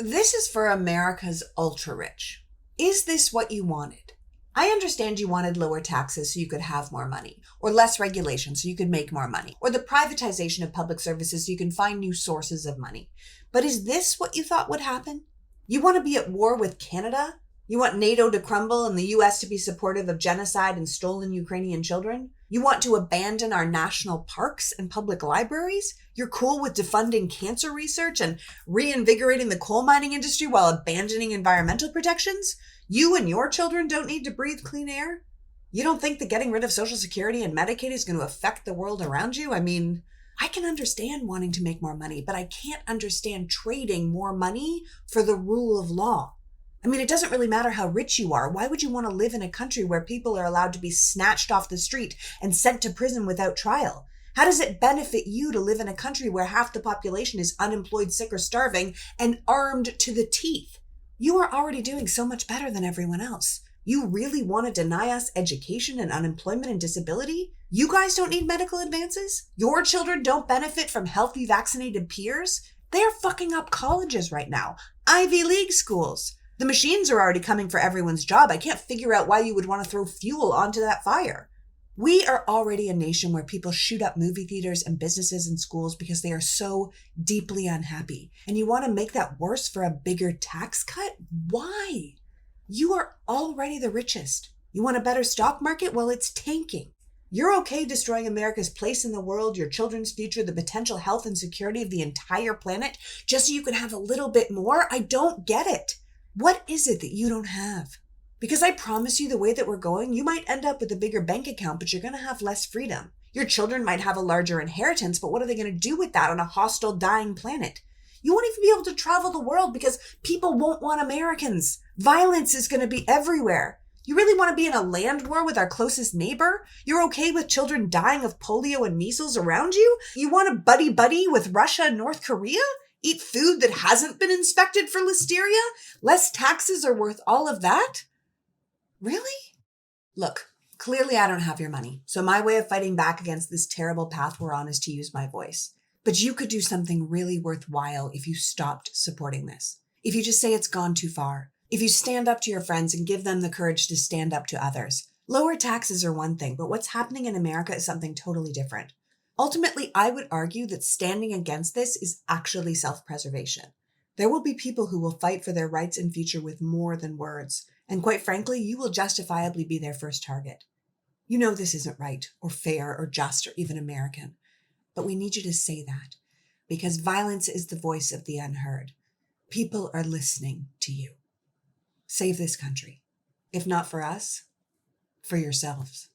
This is for America's ultra rich. Is this what you wanted? I understand you wanted lower taxes so you could have more money, or less regulation so you could make more money, or the privatization of public services so you can find new sources of money. But is this what you thought would happen? You want to be at war with Canada? You want NATO to crumble and the US to be supportive of genocide and stolen Ukrainian children? You want to abandon our national parks and public libraries? You're cool with defunding cancer research and reinvigorating the coal mining industry while abandoning environmental protections? You and your children don't need to breathe clean air? You don't think that getting rid of Social Security and Medicaid is going to affect the world around you? I mean, I can understand wanting to make more money, but I can't understand trading more money for the rule of law. I mean, it doesn't really matter how rich you are. Why would you want to live in a country where people are allowed to be snatched off the street and sent to prison without trial? How does it benefit you to live in a country where half the population is unemployed, sick, or starving, and armed to the teeth? You are already doing so much better than everyone else. You really want to deny us education and unemployment and disability? You guys don't need medical advances? Your children don't benefit from healthy, vaccinated peers? They're fucking up colleges right now. Ivy League schools. The machines are already coming for everyone's job. I can't figure out why you would want to throw fuel onto that fire. We are already a nation where people shoot up movie theaters and businesses and schools because they are so deeply unhappy. And you want to make that worse for a bigger tax cut? Why? You are already the richest. You want a better stock market? Well, it's tanking. You're okay destroying America's place in the world, your children's future, the potential health and security of the entire planet, just so you can have a little bit more? I don't get it. What is it that you don't have? Because I promise you, the way that we're going, you might end up with a bigger bank account, but you're going to have less freedom. Your children might have a larger inheritance, but what are they going to do with that on a hostile, dying planet? You won't even be able to travel the world because people won't want Americans. Violence is going to be everywhere. You really want to be in a land war with our closest neighbor? You're okay with children dying of polio and measles around you? You want to buddy-buddy with Russia and North Korea? Eat food that hasn't been inspected for listeria? Less taxes are worth all of that? Really? Look, clearly I don't have your money, so my way of fighting back against this terrible path we're on is to use my voice. But you could do something really worthwhile if you stopped supporting this. If you just say it's gone too far. If you stand up to your friends and give them the courage to stand up to others. Lower taxes are one thing, but what's happening in America is something totally different. Ultimately, I would argue that standing against this is actually self-preservation. There will be people who will fight for their rights and future with more than words. And quite frankly, you will justifiably be their first target. You know this isn't right or fair or just or even American. But we need you to say that because violence is the voice of the unheard. People are listening to you. Save this country. If not for us, for yourselves.